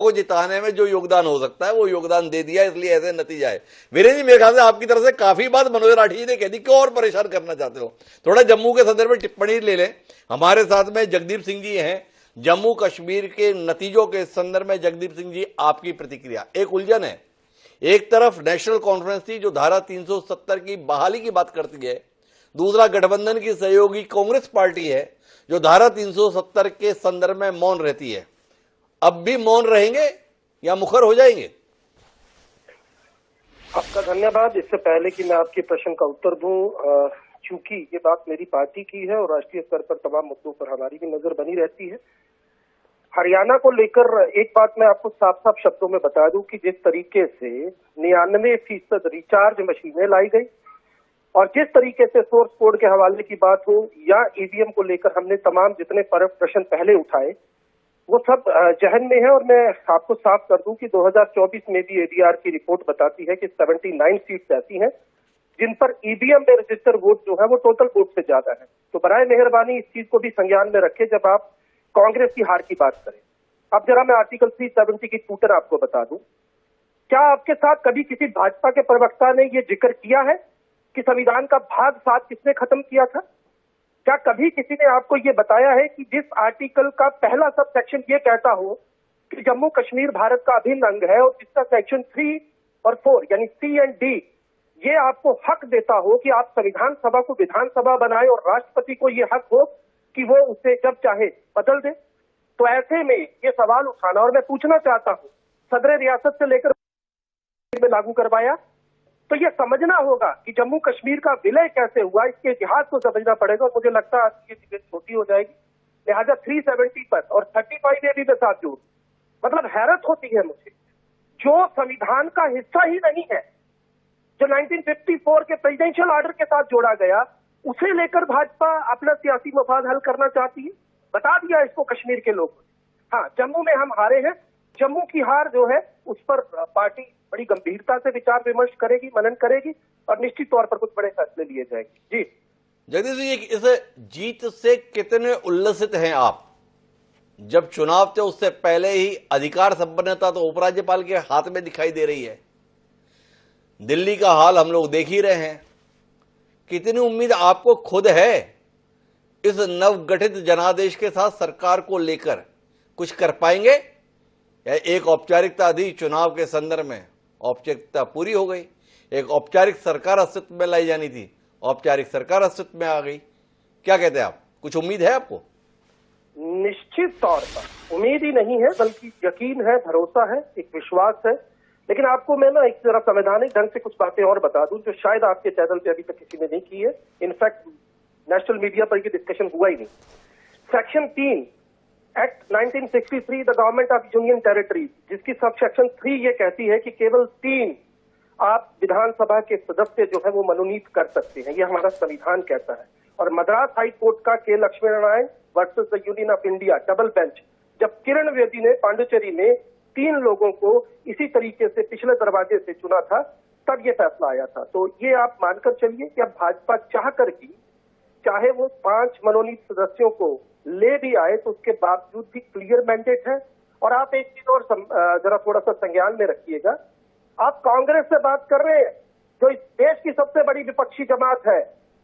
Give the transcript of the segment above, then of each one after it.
को जिताने में जो योगदान हो सकता है वो योगदान दे दिया, इसलिए ऐसे नतीजा है। वीरेंद्र जी, मेरे ख्याल से आपकी तरफ से काफी बात मनोज राठी जी ने कह दी। क्यों और परेशान करना चाहते हो? थोड़ा जम्मू के संदर्भ में टिप्पणी ले लें। हमारे साथ में जगदीप सिंह जी हैं। जम्मू कश्मीर के नतीजों के संदर्भ में जगदीप सिंह जी, आपकी प्रतिक्रिया। एक उलझन है, एक तरफ नेशनल कॉन्फ्रेंस थी जो धारा 370 की बहाली की बात करती है, दूसरा गठबंधन की सहयोगी कांग्रेस पार्टी है जो धारा 370 के संदर्भ में मौन रहती है। अब भी मौन रहेंगे या मुखर हो जाएंगे? आपका धन्यवाद। इससे पहले कि मैं आपके प्रश्न का उत्तर दूं, चूंकि ये बात मेरी पार्टी की है और राष्ट्रीय स्तर पर तमाम मुद्दों पर हमारी भी नजर बनी रहती है, हरियाणा को लेकर एक बात मैं आपको साफ साफ शब्दों में बता दूं कि जिस तरीके से 99% रिचार्ज मशीनें लाई गई और जिस तरीके से सोर्स कोड के हवाले की बात हो या ईवीएम को लेकर हमने तमाम जितने प्रश्न पहले उठाए वो सब जहन में है। और मैं आपको साफ कर दूं कि 2024 में भी एडीआर की रिपोर्ट बताती है कि 79 सीट्स ऐसी हैं जिन पर ईवीएम में रजिस्टर वोट जो है वो टोटल वोट से ज्यादा है। तो बराए मेहरबानी इस चीज को भी संज्ञान में रखें जब आप कांग्रेस की हार की बात करें। अब जरा मैं आर्टिकल 370 की टूटर आपको बता दूं। क्या आपके साथ कभी किसी भाजपा के प्रवक्ता ने ये जिक्र किया है कि संविधान का भाग 7 किसने खत्म किया था? क्या कभी किसी ने आपको ये बताया है कि जिस आर्टिकल का पहला सब सेक्शन ये कहता हो कि जम्मू कश्मीर भारत का अभिन्न अंग है और जिसका सेक्शन 3 और 4 यानी सी एंड डी ये आपको हक देता हो कि आप संविधान सभा को विधानसभा बनाए और राष्ट्रपति को ये हक हो कि वो उसे जब चाहे बदल दे? तो ऐसे में ये सवाल उठाना, और मैं पूछना चाहता हूं, सदर रियासत से लेकर में लागू करवाया, तो ये समझना होगा कि जम्मू कश्मीर का विलय कैसे हुआ, इसके इतिहास को समझना पड़ेगा। और मुझे लगता है ये चीजें छोटी हो जाएगी, लिहाजा 370 पर और 35 में भी मैं साथ जोड़, मतलब हैरत होती है मुझे, जो संविधान का हिस्सा ही नहीं है, जो 1954 के प्रेसिडेंशियल ऑर्डर के साथ जोड़ा गया, उसे लेकर भाजपा अपना सियासी मफाद हल करना चाहती है। बता दिया इसको कश्मीर के लोग। हाँ, जम्मू में हम हारे हैं, जम्मू की हार जो है उस पर पार्टी बड़ी गंभीरता से विचार विमर्श करेगी, मनन करेगी और निश्चित तौर पर कुछ बड़े फैसले लिए जाएंगे। जी जगदीश जी, इस जीत से कितने उल्लसित हैं आप? जब चुनाव थे उससे पहले ही अधिकार संपन्नता तो उपराज्यपाल के हाथ में दिखाई दे रही है। दिल्ली का हाल हम लोग देख ही रहे हैं। कितनी उम्मीद आपको खुद है इस नवगठित जनादेश के साथ सरकार को लेकर? कुछ कर पाएंगे या एक औपचारिकता थी चुनाव के संदर्भ में, औपचारिकता पूरी हो गई, एक औपचारिक सरकार अस्तित्व में लाई जानी थी, औपचारिक सरकार अस्तित्व में आ गई? क्या कहते हैं आप? कुछ उम्मीद है आपको? निश्चित तौर पर उम्मीद ही नहीं है बल्कि यकीन है, भरोसा है, एक विश्वास है। लेकिन आपको मैं ना एक जरा संवैधानिक ढंग से कुछ बातें और बता दूं जो शायद आपके चैनल पे अभी तक किसी ने नहीं की है। इनफैक्ट नेशनल मीडिया पर ये डिस्कशन हुआ ही नहीं। Section 3 act 1963 the government of union territories, जिसकी सब सेक्शन 3 ये कहती है कि केवल 3 आप विधानसभा के सदस्य जो है वो मनोनीत कर सकते हैं, ये हमारा संविधान कहता है। और मद्रास हाई कोर्ट का के Lakshmi Narayan versus the union of India double bench, जब किरण बेदी ने पांडिचेरी में 3 लोगों को इसी तरीके से पिछले दरवाजे से चुना था, तब ये फैसला आया था। तो ये आप मानकर चलिए कि अब भाजपा चाह कर भी, चाहे वो 5 मनोनीत सदस्यों को ले भी आए तो उसके बावजूद भी क्लियर मैंडेट है। और आप एक चीज और जरा थोड़ा सा संज्ञान में रखिएगा, आप कांग्रेस से बात कर रहे हैं जो इस देश की सबसे बड़ी विपक्षी जमात है।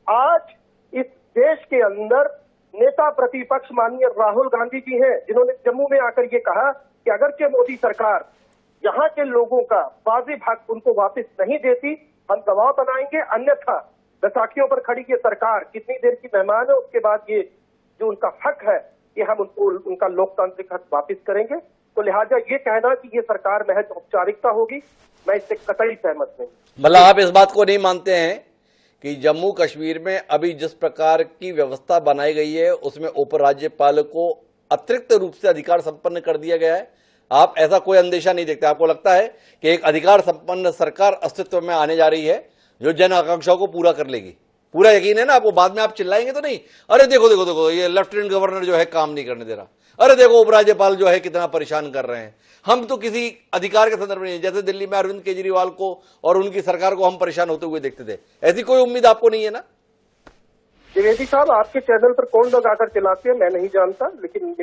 आज इस देश के अंदर नेता प्रतिपक्ष माननीय राहुल गांधी जी हैं, जिन्होंने जम्मू में आकर ये कहा कि अगरचे मोदी सरकार यहाँ के लोगों का वाजिब हक उनको वापस नहीं देती, हम दबाव बनाएंगे, अन्यथा बैसाखियों पर खड़ी ये सरकार कितनी देर की मेहमान है, उसके बाद ये जो उनका हक है ये हम उनको उनका लोकतांत्रिक हक वापस करेंगे। तो लिहाजा ये कहना कि ये सरकार महज औपचारिकता होगी, मैं इससे कतई सहमत नहीं। मतलब आप इस बात को नहीं मानते हैं कि जम्मू कश्मीर में अभी जिस प्रकार की व्यवस्था बनाई गई है उसमें उपराज्यपाल को अतिरिक्त रूप से अधिकार संपन्न कर दिया गया है? आप ऐसा कोई अंदेशा नहीं देखते? आपको लगता है कि एक अधिकार संपन्न सरकार अस्तित्व में आने जा रही है जो जन आकांक्षाओं को पूरा कर लेगी? पूरा यकीन है ना आपको? बाद में आप चिल्लाएंगे तो नहीं, अरे देखो देखो देखो ये लेफ्टिनेंट गवर्नर जो है काम नहीं करने दे रहा, अरे देखो उपराज्यपाल जो है कितना परेशान कर रहे हैं। हम तो किसी अधिकार के संदर्भ में नहीं, जैसे दिल्ली में अरविंद केजरीवाल को और उनकी सरकार को हम परेशान होते हुए देखते थे, ऐसी कोई उम्मीद आपको नहीं है ना? द्विवेदी साहब, आपके चैनल पर कौन लोग आकर चिल्लाते हैं मैं नहीं जानता, लेकिन